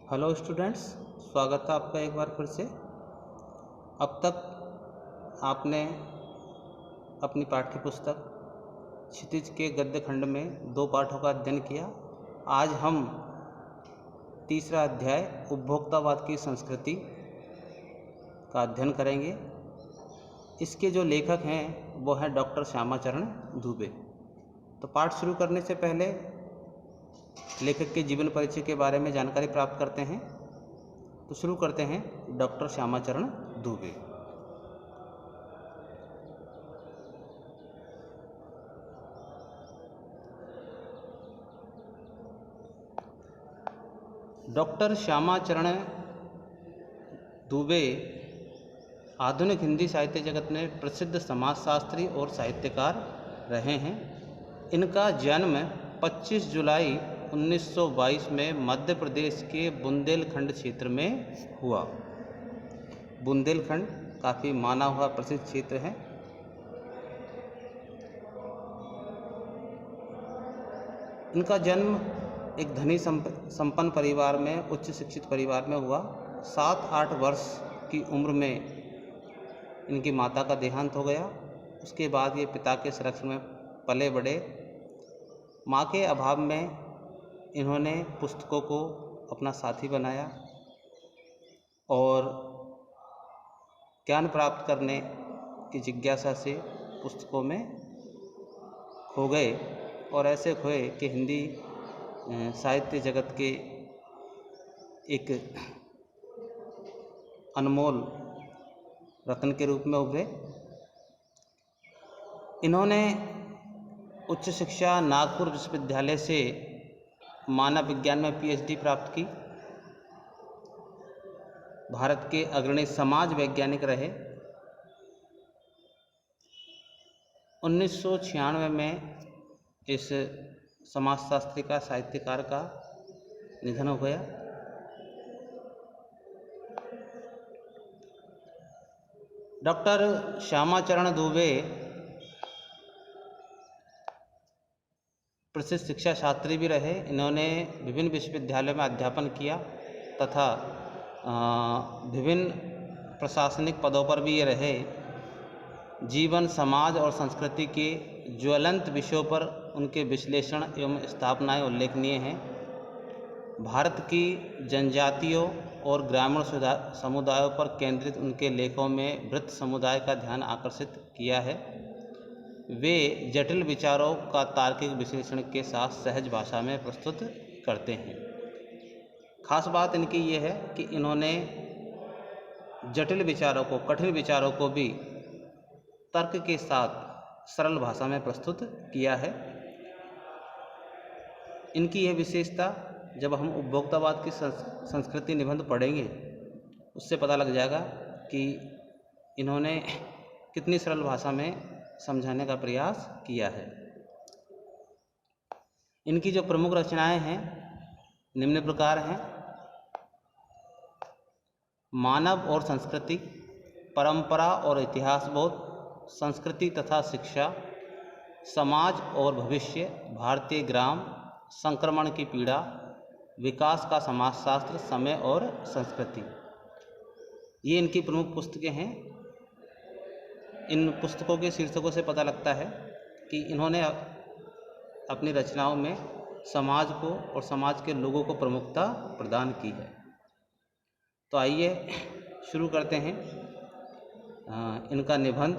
Hello students, स्वागत है आपका एक बार फिर से। अब तक आपने अपनी पाठ्य पुस्तक क्षितिज के गद्य खंड में 2 पाठों का अध्ययन किया। आज हम तीसरा अध्याय उपभोक्तावाद की संस्कृति का अध्ययन करेंगे। इसके जो लेखक हैं वो हैं डॉक्टर श्यामाचरण दुबे। तो पाठ शुरू करने से पहले लेखक के जीवन परिचय के बारे में जानकारी प्राप्त करते हैं। तो शुरू करते हैं डॉक्टर श्यामाचरण दुबे। डॉक्टर श्यामाचरण दुबे आधुनिक हिंदी साहित्य जगत में प्रसिद्ध समाजशास्त्री और साहित्यकार रहे हैं। इनका जन्म 25 जुलाई 1922 में मध्य प्रदेश के बुंदेलखंड क्षेत्र में हुआ। बुंदेलखंड काफ़ी माना हुआ प्रसिद्ध क्षेत्र है। इनका जन्म एक धनी संपन्न परिवार में, उच्च शिक्षित परिवार में हुआ। 7-8 वर्ष की उम्र में इनकी माता का देहांत हो गया। उसके बाद ये पिता के संरक्षण में पले बढ़े। माँ के अभाव में इन्होंने पुस्तकों को अपना साथी बनाया और ज्ञान प्राप्त करने की जिज्ञासा से पुस्तकों में खो गए और ऐसे खोए कि हिंदी साहित्य जगत के एक अनमोल रत्न के रूप में उभरे। इन्होंने उच्च शिक्षा नागपुर विश्वविद्यालय से मानव विज्ञान में पीएचडी प्राप्त की। भारत के अग्रणी समाज वैज्ञानिक रहे। 1996 में इस समाजशास्त्री का, साहित्यकार का निधन हो गया। डॉक्टर श्यामाचरण दुबे प्रसिद्ध शिक्षा शास्त्री भी रहे। इन्होंने विभिन्न विश्वविद्यालयों में अध्यापन किया तथा विभिन्न प्रशासनिक पदों पर भी ये रहे। जीवन, समाज और संस्कृति के ज्वलंत विषयों पर उनके विश्लेषण एवं स्थापनाएं उल्लेखनीय हैं। भारत की जनजातियों और ग्रामीण समुदायों पर केंद्रित उनके लेखों में वृत्त समुदाय का ध्यान आकर्षित किया है। वे जटिल विचारों का तार्किक विश्लेषण के साथ सहज भाषा में प्रस्तुत करते हैं। खास बात इनकी ये है कि इन्होंने जटिल विचारों को, कठिन विचारों को भी तर्क के साथ सरल भाषा में प्रस्तुत किया है। इनकी यह विशेषता जब हम उपभोक्तावाद की संस्कृति निबंध पढ़ेंगे उससे पता लग जाएगा कि इन्होंने कितनी सरल भाषा में समझाने का प्रयास किया है। इनकी जो प्रमुख रचनाएं हैं निम्न प्रकार हैं: मानव और संस्कृति, परंपरा और इतिहास बोध, संस्कृति तथा शिक्षा, समाज और भविष्य, भारतीय ग्राम, संक्रमण की पीड़ा, विकास का समाजशास्त्र, समय और संस्कृति। ये इनकी प्रमुख पुस्तकें हैं। इन पुस्तकों के शीर्षकों से पता लगता है कि इन्होंने अपनी रचनाओं में समाज को और समाज के लोगों को प्रमुखता प्रदान की है। तो आइए शुरू करते हैं इनका निबंध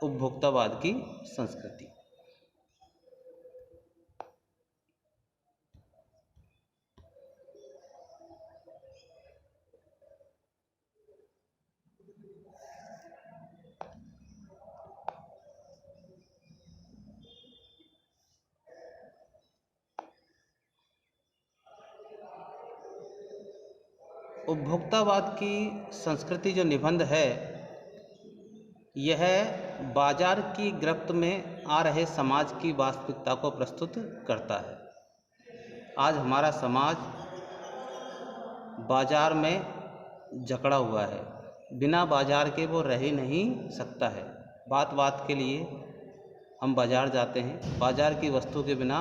उपभोक्तावाद की संस्कृति। उपभोक्तावाद की संस्कृति जो निबंध है यह बाजार की गिरफ्त में आ रहे समाज की वास्तविकता को प्रस्तुत करता है। आज हमारा समाज बाजार में जकड़ा हुआ है। बिना बाजार के वो रह ही नहीं सकता है। बात बात के लिए हम बाजार जाते हैं। बाजार की वस्तु के बिना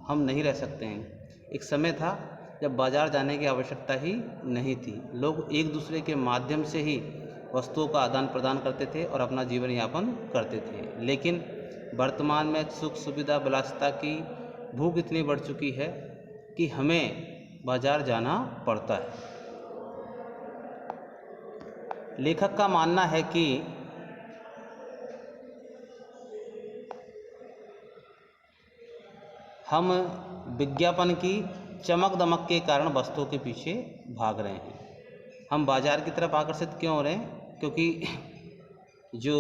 हम नहीं रह सकते हैं। एक समय था जब बाजार जाने की आवश्यकता ही नहीं थी। लोग एक दूसरे के माध्यम से ही वस्तुओं का आदान प्रदान करते थे और अपना जीवन यापन करते थे। लेकिन वर्तमान में सुख सुविधा विलासिता की भूख इतनी बढ़ चुकी है कि हमें बाजार जाना पड़ता है। लेखक का मानना है कि हम विज्ञापन की चमक दमक के कारण वस्तुओं के पीछे भाग रहे हैं। हम बाजार की तरफ आकर्षित क्यों हो रहे हैं? क्योंकि जो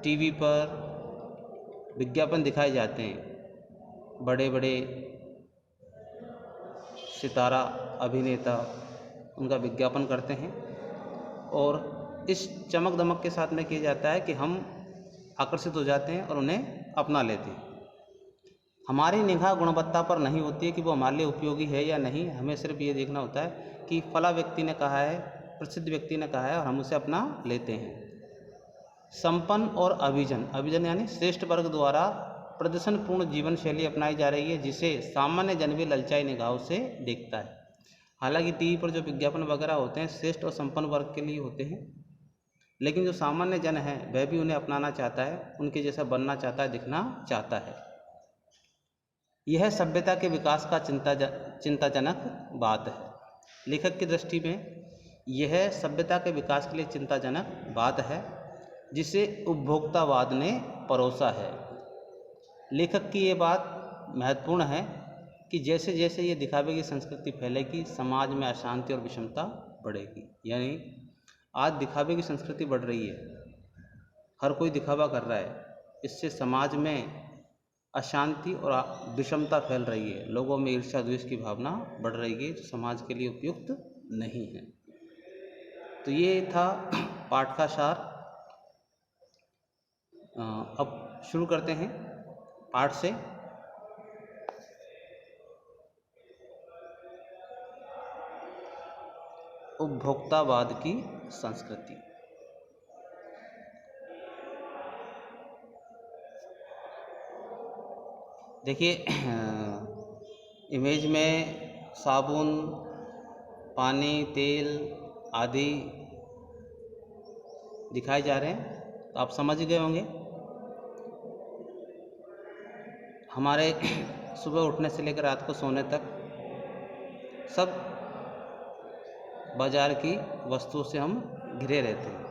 टीवी पर विज्ञापन दिखाए जाते हैं, बड़े बड़े सितारा अभिनेता उनका विज्ञापन करते हैं और इस चमक दमक के साथ में किया जाता है कि हम आकर्षित हो जाते हैं और उन्हें अपना लेते हैं। हमारी निगाह गुणवत्ता पर नहीं होती है कि वो हमारे लिए उपयोगी है या नहीं। हमें सिर्फ ये देखना होता है कि फला व्यक्ति ने कहा है, प्रसिद्ध व्यक्ति ने कहा है और हम उसे अपना लेते हैं। संपन्न और अभिजन यानी श्रेष्ठ वर्ग द्वारा प्रदर्शनपूर्ण जीवन शैली अपनाई जा रही है, जिसे सामान्य जन भी ललचाई निगाहों से देखता है। हालांकि टीवी पर जो विज्ञापन वगैरह होते हैं श्रेष्ठ और संपन्न वर्ग के लिए होते हैं, लेकिन जो सामान्य जन है वह भी उन्हें अपनाना चाहता है, उनके जैसा बनना चाहता है, दिखना चाहता है। यह सभ्यता के विकास का चिंताजनक बात है। लेखक की दृष्टि में यह सभ्यता के विकास के लिए चिंताजनक बात है जिसे उपभोक्तावाद ने परोसा है। लेखक की ये बात महत्वपूर्ण है कि जैसे जैसे ये दिखावे की संस्कृति फैलेगी, समाज में अशांति और विषमता बढ़ेगी। यानी आज दिखावे की संस्कृति बढ़ रही है, हर कोई दिखावा कर रहा है, इससे समाज में अशांति और विषमता फैल रही है, लोगों में ईर्ष्या द्वेष की भावना बढ़ रही है, जो समाज के लिए उपयुक्त नहीं है। तो ये था पाठ का सार। अब शुरू करते हैं पाठ से। उपभोक्तावाद की संस्कृति। देखिए, इमेज में साबुन, पानी, तेल आदि दिखाए जा रहे हैं, तो आप समझ गए होंगे। हमारे सुबह उठने से लेकर रात को सोने तक सब बाजार की वस्तुओं से हम घिरे रहते हैं,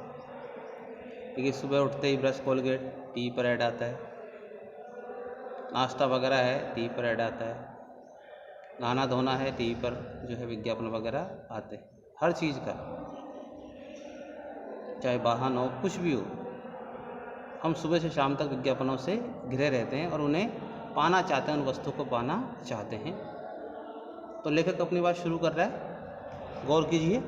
क्योंकि सुबह उठते ही ब्रश, कोलगेट टीवी पर ऐड आता है, नाश्ता वगैरह है टीवी पर ऐड आता है, नहाना धोना है टीवी पर जो है विज्ञापन वगैरह आते हैं। हर चीज़ का, चाहे वाहन हो, कुछ भी हो, हम सुबह से शाम तक विज्ञापनों से घिरे रहते हैं और उन्हें पाना चाहते हैं, उन वस्तु को पाना चाहते हैं। तो लेखक अपनी बात शुरू कर रहा है, गौर कीजिए।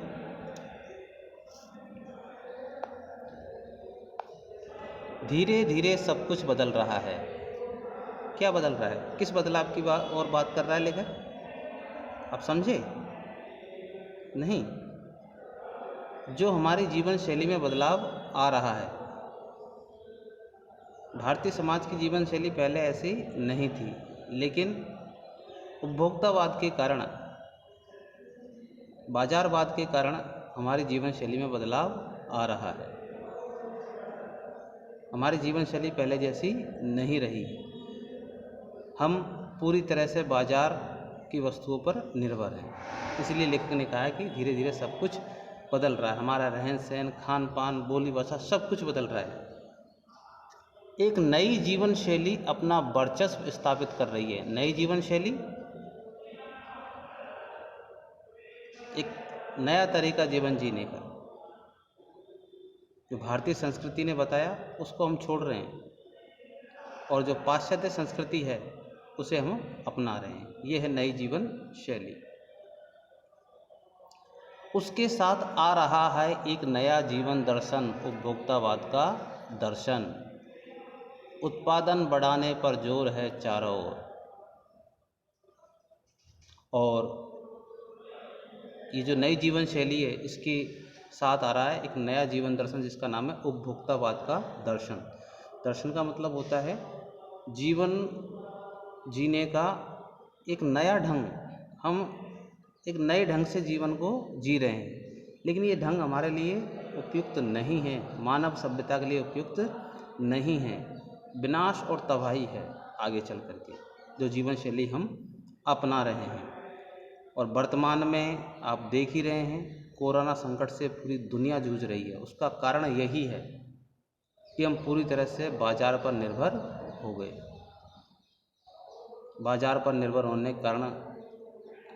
धीरे धीरे सब कुछ बदल रहा है। क्या बदल रहा है? किस बदलाव की बात कर रहा है लेखक? आप समझे? नहीं, जो हमारी जीवन शैली में बदलाव आ रहा है। भारतीय समाज की जीवन शैली पहले ऐसी नहीं थी, लेकिन उपभोक्तावाद के कारण, बाजारवाद के कारण हमारी जीवन शैली में बदलाव आ रहा है। हमारी जीवन शैली पहले जैसी नहीं रही। हम पूरी तरह से बाजार की वस्तुओं पर निर्भर हैं। इसलिए लेखक ने कहा है कि धीरे धीरे सब कुछ बदल रहा है। हमारा रहन सहन, खान पान, बोली भाषा सब कुछ बदल रहा है। एक नई जीवन शैली अपना वर्चस्व स्थापित कर रही है। नई जीवन शैली, एक नया तरीका जीवन जीने का, जो भारतीय संस्कृति ने बताया उसको हम छोड़ रहे हैं, और जो पाश्चात्य संस्कृति है उसे हम अपना रहे हैं। ये है नई जीवन शैली। उसके साथ आ रहा है एक नया जीवन दर्शन, उपभोक्तावाद का दर्शन। उत्पादन बढ़ाने पर जोर है चारों ओर, और ये जो नई जीवन शैली है इसके साथ आ रहा है एक नया जीवन दर्शन, जिसका नाम है उपभोक्तावाद का दर्शन। दर्शन का मतलब होता है जीवन जीने का एक नया ढंग, हम एक नए ढंग से जीवन को जी रहे हैं, लेकिन ये ढंग हमारे लिए उपयुक्त नहीं है, मानव सभ्यता के लिए उपयुक्त नहीं है। विनाश और तबाही है आगे चल कर के जो जीवन शैली हम अपना रहे हैं। और वर्तमान में आप देख ही रहे हैं, कोरोना संकट से पूरी दुनिया जूझ रही है। उसका कारण यही है कि हम पूरी तरह से बाजार पर निर्भर हो गए। बाजार पर निर्भर होने के कारण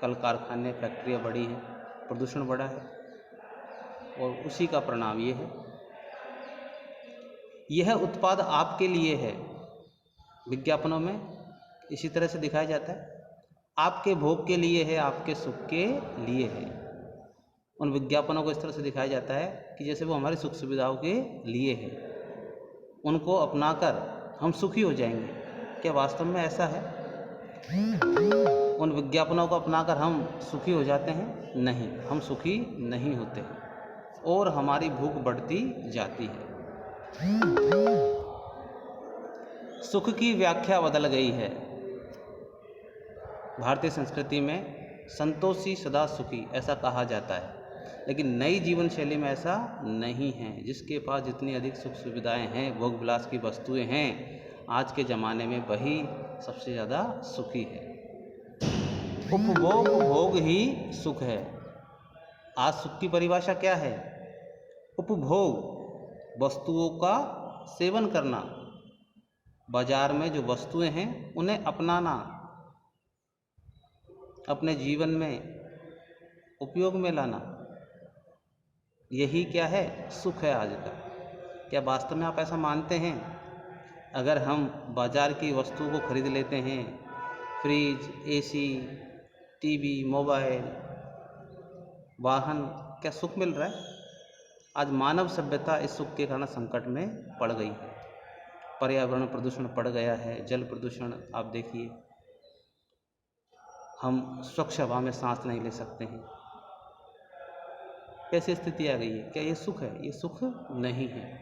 कल कारखाने, फैक्ट्रियाँ बढ़ी हैं, प्रदूषण बढ़ा है, और उसी का परिणाम ये है। यह उत्पाद आपके लिए है, विज्ञापनों में इसी तरह से दिखाया जाता है, आपके भोग के लिए है, आपके सुख के लिए है। उन विज्ञापनों को इस तरह से दिखाया जाता है कि जैसे वो हमारी सुख सुविधाओं के लिए है, उनको अपनाकर हम सुखी हो जाएंगे। क्या वास्तव में ऐसा है? उन विज्ञापनों को अपनाकर हम सुखी हो जाते हैं? नहीं, हम सुखी नहीं होते हैं और हमारी भूख बढ़ती जाती है। सुख की व्याख्या बदल गई है। भारतीय संस्कृति में संतोषी सदा सुखी ऐसा कहा जाता है, लेकिन नई जीवन शैली में ऐसा नहीं है। जिसके पास जितनी अधिक सुख सुविधाएं हैं, भोग विलास की वस्तुएं हैं, आज के ज़माने में वही सबसे ज़्यादा सुखी है। उपभोग भोग ही सुख है। आज सुख की परिभाषा क्या है? उपभोग, वस्तुओं का सेवन करना, बाजार में जो वस्तुएं हैं उन्हें अपनाना, अपने जीवन में उपयोग में लाना, यही क्या है? सुख है आज का। क्या वास्तव में आप ऐसा मानते हैं? अगर हम बाजार की वस्तुओं को खरीद लेते हैं, फ्रिज, एसी, टीवी, मोबाइल, वाहन, क्या सुख मिल रहा है? आज मानव सभ्यता इस सुख के कारण संकट में पड़ गई है। पर्यावरण प्रदूषण बढ़ गया है, जल प्रदूषण आप देखिए, हम स्वच्छ हवा में सांस नहीं ले सकते हैं। कैसी स्थिति आ गई है? क्या ये सुख है? ये सुख नहीं है।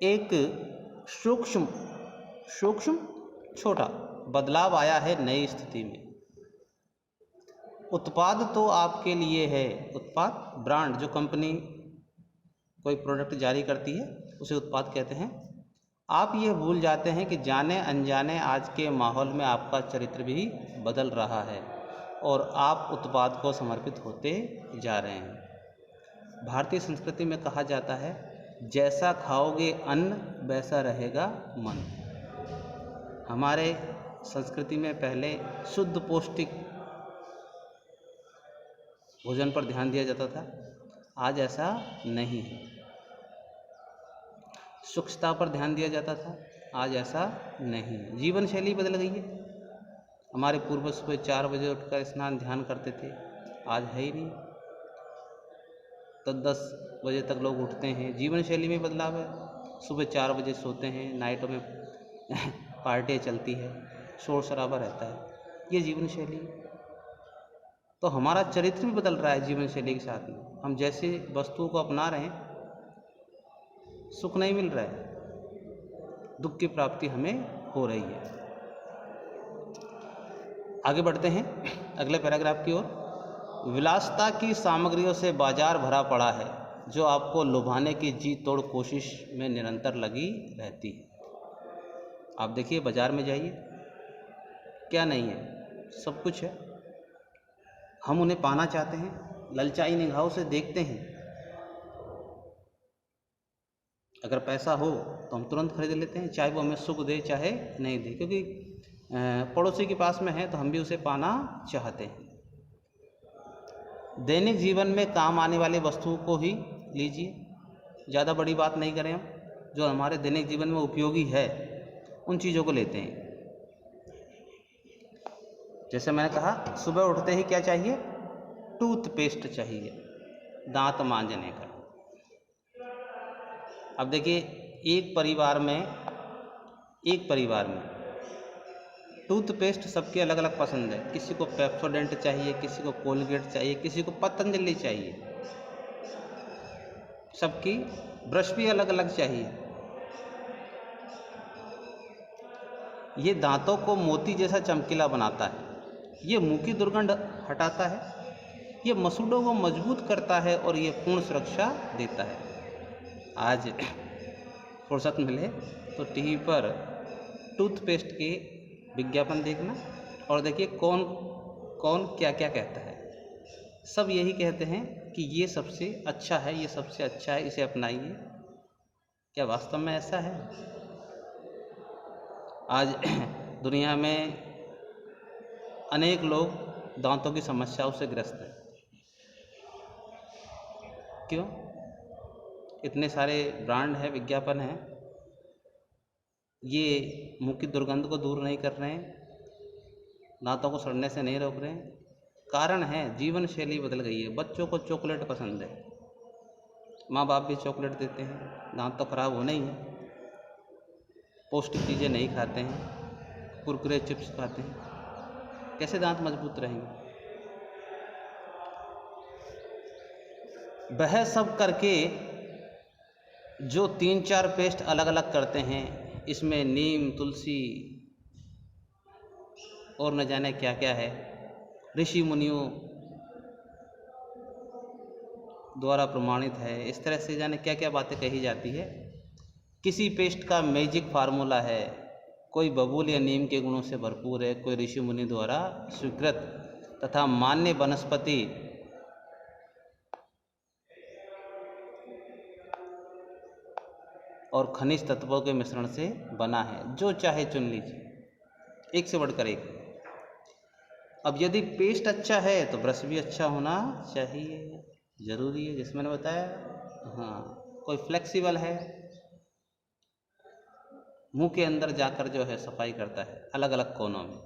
एक सूक्ष्म छोटा बदलाव आया है नई स्थिति में। उत्पाद तो आपके लिए है, उत्पाद, ब्रांड, जो कंपनी कोई प्रोडक्ट जारी करती है उसे उत्पाद कहते हैं। आप ये भूल जाते हैं कि जाने अनजाने आज के माहौल में आपका चरित्र भी बदल रहा है और आप उत्पाद को समर्पित होते जा रहे हैं। भारतीय संस्कृति में कहा जाता है, जैसा खाओगे अन्न वैसा रहेगा मन। हमारे संस्कृति में पहले शुद्ध पौष्टिक भोजन पर ध्यान दिया जाता था, आज ऐसा नहीं है। स्वच्छता पर ध्यान दिया जाता था, आज ऐसा नहीं है। जीवन शैली बदल गई है। हमारे पूर्वज सुबह 4 बजे उठकर स्नान ध्यान करते थे, आज है ही नहीं। तो 10 बजे तक लोग उठते हैं, जीवन शैली में बदलाव है। सुबह 4 बजे सोते हैं, नाइटों में पार्टियाँ चलती है, शोर शराबा रहता है, ये जीवन शैली। तो हमारा चरित्र भी बदल रहा है जीवन शैली के साथ में। हम जैसे वस्तुओं को अपना रहे हैं, सुख नहीं मिल रहा है, दुख की प्राप्ति हमें हो रही है। आगे बढ़ते हैं अगले पैराग्राफ की ओर। विलासिता की सामग्रियों से बाजार भरा पड़ा है, जो आपको लुभाने की जी तोड़ कोशिश में निरंतर लगी रहती है। आप देखिए, बाजार में जाइए, क्या नहीं है? सब कुछ है। हम उन्हें पाना चाहते हैं, ललचाई निगाहों से देखते हैं। अगर पैसा हो तो हम तुरंत खरीद लेते हैं, चाहे वो हमें सुख दे चाहे नहीं दे, क्योंकि पड़ोसी के पास में है तो हम भी उसे पाना चाहते हैं। दैनिक जीवन में काम आने वाली वस्तुओं को ही लीजिए, ज़्यादा बड़ी बात नहीं करें हम। जो हमारे दैनिक जीवन में उपयोगी है उन चीज़ों को लेते हैं। जैसे मैंने कहा, सुबह उठते ही क्या चाहिए? टूथपेस्ट चाहिए, दांत मांजने का। अब देखिए, एक परिवार में टूथपेस्ट सबके अलग अलग पसंद है। किसी को पेप्सोडेंट चाहिए, किसी को कोलगेट चाहिए, किसी को पतंजलि चाहिए। सबकी ब्रश भी अलग अलग चाहिए। ये दांतों को मोती जैसा चमकीला बनाता है, ये मुंह की दुर्गंध हटाता है, ये मसूड़ों को मजबूत करता है और ये पूर्ण सुरक्षा देता है। आज फुर्सत मिले तो टीवी पर टूथपेस्ट के विज्ञापन देखना और देखिए कौन कौन क्या क्या कहता है। सब यही कहते हैं कि ये सबसे अच्छा है, ये सबसे अच्छा है, इसे अपनाइए। क्या वास्तव में ऐसा है? आज दुनिया में अनेक लोग दांतों की समस्याओं से ग्रस्त हैं। क्यों? इतने सारे ब्रांड हैं, विज्ञापन हैं, ये मुंह की दुर्गंध को दूर नहीं कर रहे हैं, दांतों को सड़ने से नहीं रोक रहे हैं। कारण है जीवन शैली बदल गई है। बच्चों को चॉकलेट पसंद है, माँ बाप भी चॉकलेट देते हैं, दांत तो खराब होने ही है। पौष्टिक चीज़ें नहीं खाते हैं, कुरकुरे चिप्स खाते हैं, कैसे दांत मजबूत रहेंगे? वह सब करके जो 3-4 पेस्ट अलग अलग करते हैं, इसमें नीम, तुलसी और न जाने क्या क्या है, ऋषि मुनियों द्वारा प्रमाणित है, इस तरह से जाने क्या क्या बातें कही जाती है। किसी पेस्ट का मैजिक फार्मूला है, कोई बबूल या नीम के गुणों से भरपूर है, कोई ऋषि मुनि द्वारा स्वीकृत तथा मान्य वनस्पति और खनिज तत्वों के मिश्रण से बना है। जो चाहे चुन लीजिए, एक से बढ़कर एक। अब यदि पेस्ट अच्छा है तो ब्रश भी अच्छा होना चाहिए, ज़रूरी है, जिसमें मैंने बताया। हाँ, कोई फ्लेक्सिबल है, मुंह के अंदर जाकर जो है सफाई करता है अलग अलग कोनों में।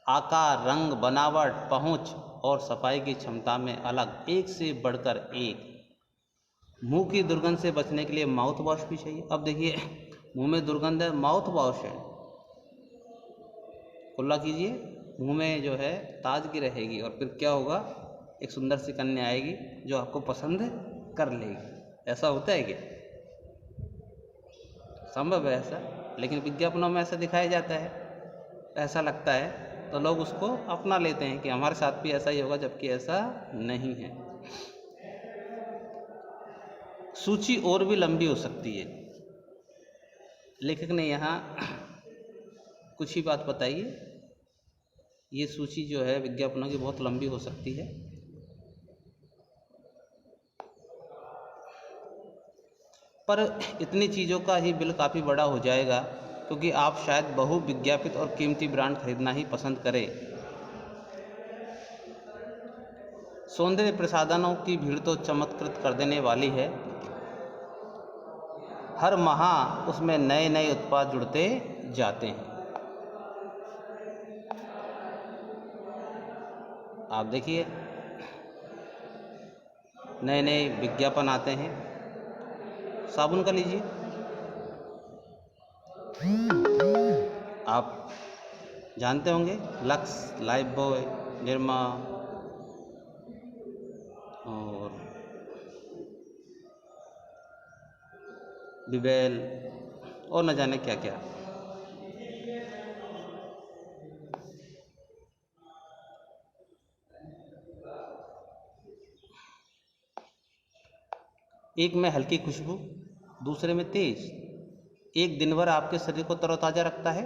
आकार, रंग, बनावट, पहुंच और सफाई की क्षमता में अलग, एक से बढ़कर एक। मुंह की दुर्गंध से बचने के लिए माउथ वॉश भी चाहिए। अब देखिए, मुंह में दुर्गंध है, माउथ वॉश है, कुल्ला कीजिए, मुंह में जो है ताजगी रहेगी और फिर क्या होगा, एक सुंदर सी कन्या आएगी जो आपको पसंद कर लेगी। ऐसा होता है क्या? संभव है ऐसा? लेकिन विज्ञापनों में ऐसा दिखाया जाता है, ऐसा लगता है, तो लोग उसको अपना लेते हैं कि हमारे साथ भी ऐसा ही होगा, जबकि ऐसा नहीं है। सूची और भी लंबी हो सकती है। लेखक ने यहाँ कुछ ही बात बताई है। ये सूची जो है विज्ञापनों की बहुत लंबी हो सकती है। पर इतनी चीज़ों का ही बिल काफ़ी बड़ा हो जाएगा, क्योंकि आप शायद बहु विज्ञापित और कीमती ब्रांड खरीदना ही पसंद करें। सौंदर्य प्रसाधनों की भीड़ तो चमत्कृत कर देने वाली है। हर माह उसमें नए नए उत्पाद जुड़ते जाते हैं। आप देखिए, नए नए विज्ञापन आते हैं। साबुन का लीजिए, आप जानते होंगे, लक्स, लाइफबॉय, निरमा और बिबेल और न जाने क्या क्या। एक में हल्की खुशबू, दूसरे में तेज। एक दिन भर आपके शरीर को तरोताज़ा रखता है,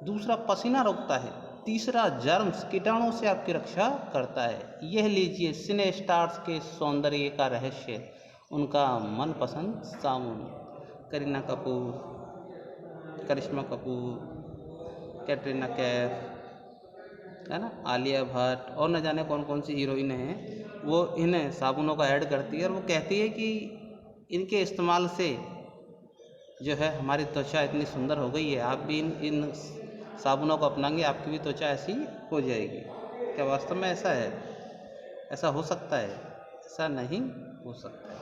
दूसरा पसीना रोकता है, तीसरा जर्म्स कीटाणुओं से आपकी रक्षा करता है। यह लीजिए सिने स्टार्स के सौंदर्य का रहस्य, उनका मनपसंद साबुन। करीना कपूर, करिश्मा कपूर, कैटरीना कैफ, है ना, आलिया भट्ट और न जाने कौन कौन सी हीरोइन हैं, वो इन साबुनों का ऐड करती है और वो कहती है कि इनके इस्तेमाल से जो है हमारी त्वचा इतनी सुंदर हो गई है, आप भी इन साबुनों को अपनाएंगे, आपकी भी त्वचा ऐसी हो जाएगी। क्या वास्तव में ऐसा है? ऐसा हो सकता है? ऐसा नहीं हो सकता है।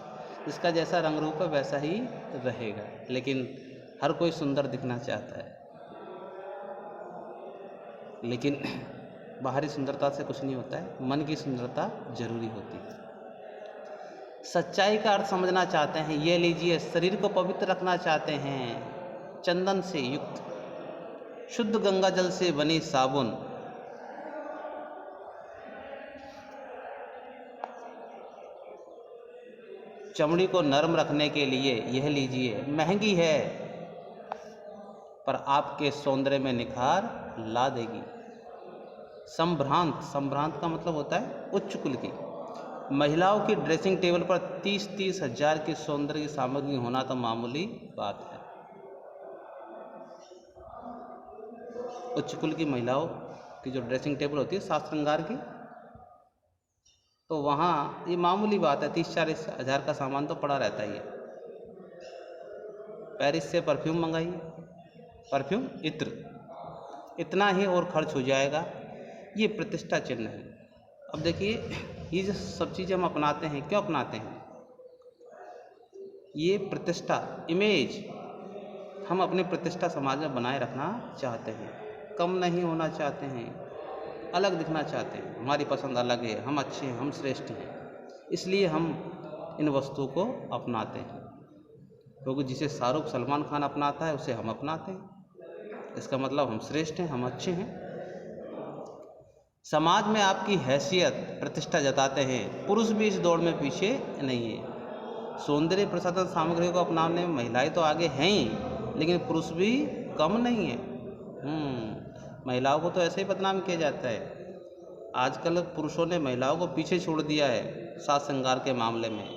इसका जैसा रंग रूप है वैसा ही रहेगा, लेकिन हर कोई सुंदर दिखना चाहता है। लेकिन बाहरी सुंदरता से कुछ नहीं होता है, मन की सुंदरता जरूरी होती है। सच्चाई का अर्थ समझना चाहते हैं, ये लीजिए। शरीर को पवित्र रखना चाहते हैं, चंदन से युक्त शुद्ध गंगा जल से बनी साबुन, चमड़ी को नरम रखने के लिए यह लीजिए। महंगी है पर आपके सौंदर्य में निखार ला देगी। संभ्रांत, संभ्रांत का मतलब होता है उच्च कुल की। महिलाओं की ड्रेसिंग टेबल पर 30-30 हजार की सौंदर्य की सामग्री होना तो मामूली बात है। उच्च कुल की महिलाओं की जो ड्रेसिंग टेबल होती है साज श्रृंगार की, तो वहाँ ये मामूली बात है। 30-40 हजार का सामान तो पड़ा रहता ही है। पेरिस से परफ्यूम मंगाइए, परफ्यूम इत्र, इतना ही और खर्च हो जाएगा। ये प्रतिष्ठा चिन्ह है। अब देखिए, ये जो सब चीज़ें हम अपनाते हैं, क्यों अपनाते हैं? ये प्रतिष्ठा, इमेज, हम अपनी प्रतिष्ठा समाज में बनाए रखना चाहते हैं, कम नहीं होना चाहते हैं, अलग दिखना चाहते हैं। हमारी पसंद अलग है, हम अच्छे हैं, हम श्रेष्ठ हैं, इसलिए हम इन वस्तुओं को अपनाते हैं। क्योंकि जिसे शाहरुख सलमान खान अपनाता है उसे हम अपनाते हैं, इसका मतलब हम श्रेष्ठ हैं, हम अच्छे हैं। समाज में आपकी हैसियत, प्रतिष्ठा जताते हैं। पुरुष भी इस दौड़ में पीछे नहीं है। सौंदर्य प्रसाधन सामग्री को अपनाने में महिलाएं तो आगे हैं ही, लेकिन पुरुष भी कम नहीं है। महिलाओं को तो ऐसे ही बदनाम किया जाता है। आजकल पुरुषों ने महिलाओं को पीछे छोड़ दिया है साज श्रृंगार के मामले में।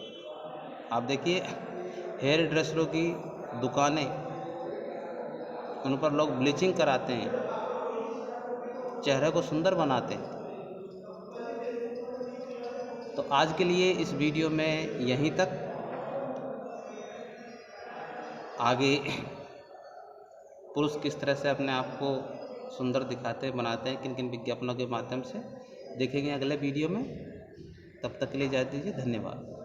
आप देखिए, हेयर ड्रेसरों की दुकानें, उन पर लोग ब्लीचिंग कराते हैं, चेहरे को सुंदर बनाते हैं। तो आज के लिए इस वीडियो में यहीं तक। आगे पुरुष किस तरह से अपने आप को सुंदर दिखाते हैं, बनाते हैं, किन किन विज्ञापनों के माध्यम से, देखेंगे अगले वीडियो में। तब तक के लिए इजाज़त दीजिए। धन्यवाद।